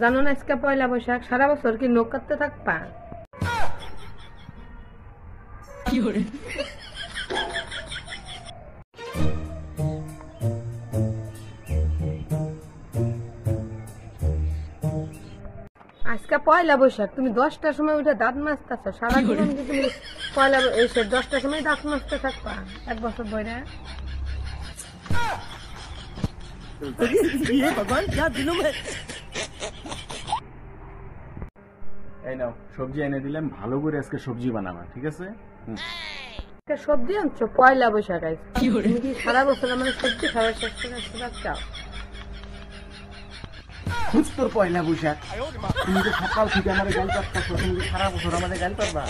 জানো না আজকে পয়লা বৈশাখ, সারা বছর কি নখ কাটতে থাকবা? আজকে পয়লা বৈশাখ, তুমি 10টার সময় উঠে দাঁত মাজতেছ, সারা জীবন কি তুমি পয়লা 10টার সময় দাঁত মাজতে থাকবা এক বছর ধরে? এই নাও সবজি এনে দিলাম, ভালো করে আজকে সবজি বানাবা, ঠিক আছে? সবজি আনছো পয়লা বৈশাখ আজকে? তুমি কি সারা বছর আমাদের সবজি খাবার শেষ করে চাও? খুঁজ তোর পয়লা বৈশাখ, তুমি তো সকাল থেকে আমাদের গাল পাচ্ছ, তুমি কি সারা বছর আমাদের গাল পারবা?